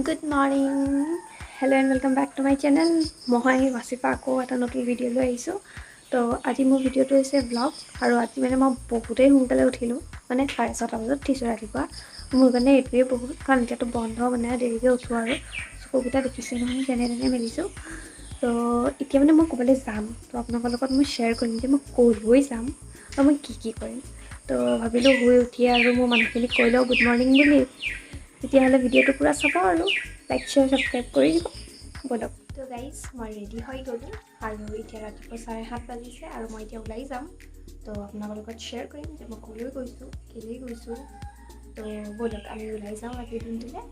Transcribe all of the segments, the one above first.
Good morning. Hello and welcome back to my channel. মই ৱাচিফা আকৌ এটা নতুন ভিডিঅ' লৈ আহিছোঁ। তো আজি মোৰ ভিডিঅ'টো হৈছে ব্লগ আৰু আজি মানে মই বহুতেই সোনকালে উঠিলোঁ, মানে 6:30 বজাত উঠিছোঁ ৰাতিপুৱা। মোৰ কাৰণে এইটোৱে বহুত, কাৰণ এতিয়াতো বন্ধ, মানে দেৰিকৈ উঠোঁ আৰু চকুকেইটা দেখিছে নহয় যেনে তেনে মেলিছোঁ। তো এতিয়া মানে মই ক'বলৈ যাম, তো আপোনালোকৰ লগত মই শ্বেয়াৰ কৰিম যে মই ক'লৈ যাম আৰু মই কি কৰিম। তো ভাবিলোঁ শুই উঠিয়ে আৰু মোৰ মানুহখিনিক কৈ লওঁ গুড মৰ্ণিং বুলি। তেতিয়াহ'লে ভিডিঅ'টো পূৰা চাব আৰু লাইক শ্বেয়াৰ ছাবস্ক্ৰাইব কৰি দিব বলক। তো গাইজ মই ৰেডি হৈ গ'লোঁ আৰু এতিয়া ৰাতিপুৱা 7:30 বাজিছে আৰু মই এতিয়া ওলাই যাম। তো আপোনালোকৰ লগত শ্বেয়াৰ কৰিম যে মই ক'লৈ গৈছোঁ, কেলৈ গৈছোঁ। তো বলক আমি ওলাই যাওঁ আজিৰ দিনটোলৈ।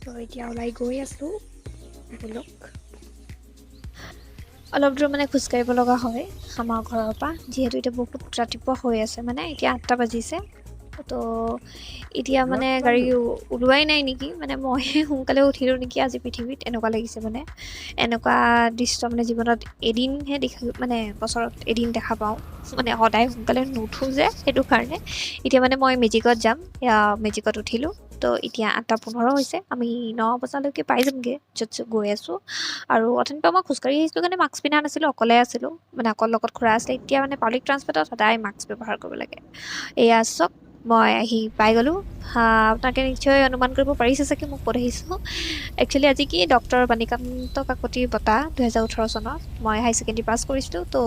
তো এতিয়া ওলাই গৈ আছোঁ, বলক। অলপ দূৰ মানে খোজকাঢ়িব লগা হয় আমাৰ ঘৰৰ পৰা, যিহেতু এতিয়া বহুত ৰাতিপুৱা হৈ আছে, মানে এতিয়া 8টা বাজিছে। তো এতিয়া মানে গাড়ী ওলোৱাই নাই নেকি, মানে মইহে সোনকালে উঠিলোঁ নেকি আজি পৃথিৱীত, এনেকুৱা লাগিছে। মানে এনেকুৱা দৃশ্য মানে জীৱনত এদিনহে মানে বছৰত এদিন দেখা পাওঁ, মানে সদায় সোনকালে নুঠোঁ যে, সেইটো কাৰণে। এতিয়া মানে মই মেজিকত যাম, মেজিকত উঠিলোঁ। তো এতিয়া 8:15 হৈছে, আমি 9 বজালৈকে পাই যামগৈ য'ত গৈ আছোঁ। আৰু অথনিৰ পৰা মই খোজকাঢ়ি আহিছিলোঁ কাৰণে মাস্ক পিন্ধা নাছিলোঁ, অকলে আছিলোঁ, মানে অকল লগত খুৰা আছিলে। এতিয়া মানে পাব্লিক ট্ৰান্সপৰ্টত সদায় মাস্ক ব্যৱহাৰ কৰিব লাগে। এয়া চব মই আহি পাই গ'লোঁ। আপোনালোকে নিশ্চয় অনুমান কৰিব পাৰিছে চাগে মোক ক'ত আহিছোঁ। একচুৱেলি আজি কি ডক্টৰ বাণীকান্ত কাকতি বঁটা 2018 চনত মই হাই ছেকেণ্ডেৰী পাছ কৰিছিলোঁ। তো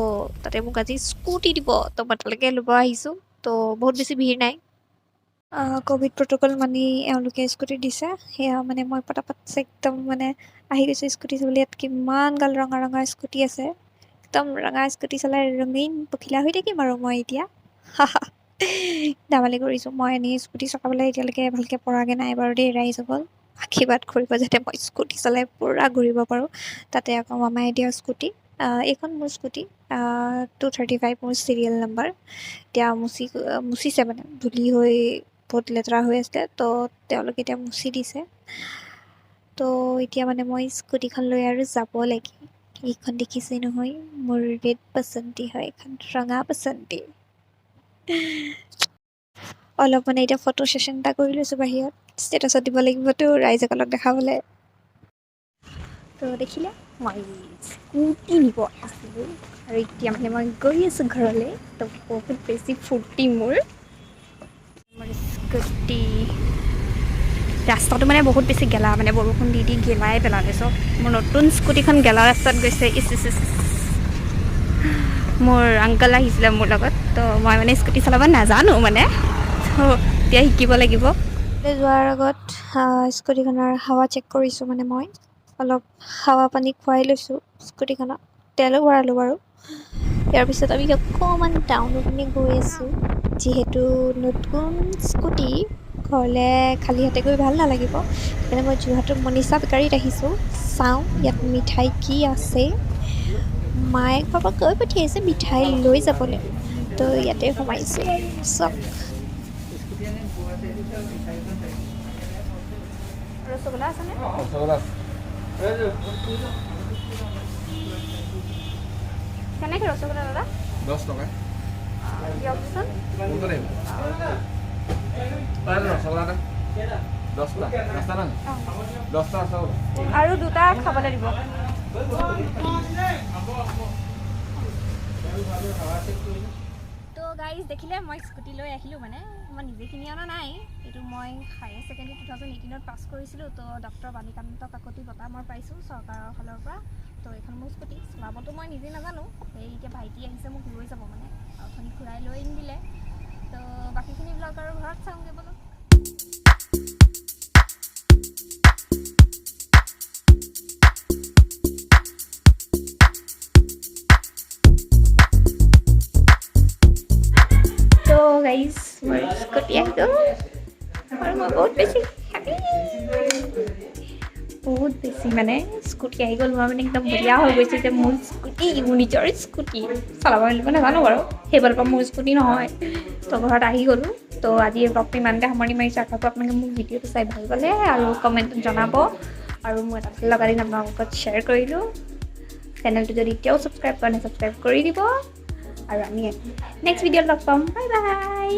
তাতে মোক আজি স্কুটি দিব, তো মই তালৈকে ল'ব আহিছোঁ। তো বহুত বেছি ভিৰ নাই, ক'ভিড প্ৰট'কল মানি এওঁলোকে স্কুটি দিছে। সেয়া মানে মই পটাপট একদম মানে আহি গৈছোঁ স্কুটি চলাই। ইয়াত কিমান গাল ৰঙা ৰঙা স্কুটি আছে, একদম ৰঙা স্কুটি চলাই ৰঙীন পখিলা হৈ থাকিম আৰু মই এতিয়া। ধেমালি কৰিছোঁ, মই এনেই স্কুটি চলাবলৈ এতিয়ালৈকে ভালকৈ পৰাগৈ নাই বাৰু দেই। ৰাইজসকল আশীৰ্বাদ কৰিব যাতে মই স্কুটি চলাই পূৰা ঘূৰিব পাৰোঁ। তাতে আকৌ মামাই দিয়া স্কুটি, এইখন মোৰ স্কুটি 235 মোৰ চিৰিয়েল নাম্বাৰ। এতিয়া মুচিছে, মানে ধূলি হৈ বহুত লেতেৰা হৈ আছিলে, তো তেওঁলোকে এতিয়া মুচি দিছে। তো এতিয়া মানে মই স্কুটিখন লৈ আৰু যাব লাগে। এইখন দেখিছে নহয়, মোৰ ৰেড পচন্দি হয়, এইখন ৰঙা পচন্দি। অলপ মানে এতিয়া ফটো ছেশ্যন এটা কৰি লৈছোঁ বাহিৰত, ষ্টেটাছত দিব লাগিবতো ৰাইজসকলক দেখাবলৈ। তো দেখিলে মই স্কুটি নিব আছিলোঁ আৰু এতিয়া মানে মই গৈ আছোঁ ঘৰলৈ। তো বহুত বেছি ফূৰ্তি মোৰ স্কুটি। ৰাস্তাটো মানে বহুত বেছি গেলা, মানে বৰষুণ দি দি গেলাই পেলালে চব। মোৰ নতুন স্কুটিখন গেলা ৰাস্তাত গৈছে। মোৰ আংকল আহিছিলে মোৰ লগত, তো মই মানে স্কুটি চলাব নাজানো মানে, তো এতিয়া শিকিব লাগিব। যোৱাৰ আগত স্কুটিখনৰ হাৱা চেক কৰিছোঁ, মানে মই অলপ হাৱা পানী খুৱাই লৈছোঁ স্কুটিখনত, তেলো ভৰালোঁ বাৰু। ইয়াৰ পিছত আমি অকণমান টাউনৰ পিনে গৈ আছোঁ, যিহেতু নতুন স্কুটি ঘৰলৈ খালী হাতে গৈ ভাল নালাগিব। সেইকাৰণে মই যোৰহাটৰ মনীষা বেকাৰীত আহিছোঁ। চাওঁ ইয়াত মিঠাই কি আছে। মায়ে ঘৰৰ পৰা কৈ পঠিয়াইছে মিঠাই লৈ যাবলৈ, তো ইয়াতে সোমাইছোঁ চব। ৰসগোল্লা আছেনে? কেনেকৈ ৰসগোল্লা দাদা? 10 টকা। দিয়কচোন। ৰসগোল্লা 10টা, 10টা না? 10টা ৰসগোল্লা আৰু 2টা খাবলৈ দিব। তো গাইজ দেখিলে মই স্কুটি লৈ আহিলোঁ, মানে মই নিজে কিনি অনা নাই, এইটো মই হায়াৰ ছেকেণ্ডেৰী 2018 পাছ কৰিছিলোঁ। তো ডক্টৰ বাণীকান্ত কাকতি বঁটা মই পাইছোঁ চৰকাৰৰ ফালৰ পৰা। তো এইখন মোৰ স্কুটি, চলাবতো মই নিজে নাজানো। এই এতিয়া ভাইটি আহিছে মোক লৈ যাব, মানে অথনি ঘূৰাই লৈ আনিলে। তো বাকীখিনি ব্লগ আৰু ঘৰত চাওঁগৈ বোলো। তো গাইজ মোৰ স্কুটি আহি গ'ল আৰু মই বহুত বেছি হেপী, বহুত বেছি মানে স্কুটি আহি গ'ল। মই মানে একদম বঢ়িয়া হৈ গৈছে যে মোৰ স্কুটি, মোৰ নিজৰ স্কুটি চলাব মেলিব নাজানো বাৰু, সেইফালৰ পৰা মোৰ স্কুটি নহয়। তো ঘৰত আহি গ'লোঁ। তো আজি ব্লগটো ইমানতে সামৰণি মাৰিছোঁ। আশা কৰোঁ আপোনালোকে মোৰ ভিডিঅ'টো চাই ভাল পালে আৰু কমেণ্টত জনাব, আৰু মোৰ এটা ভাল লগা দিন আপোনালোকৰ লগত শ্বেয়াৰ কৰিলোঁ। চেনেলটো যদি এতিয়াও ছাবস্ক্ৰাইব কৰা নাই ছাবস্ক্ৰাইব কৰি দিব, আৰু আমি নেক্সট ভিডিঅ'ত লগ পাম। Bye bye.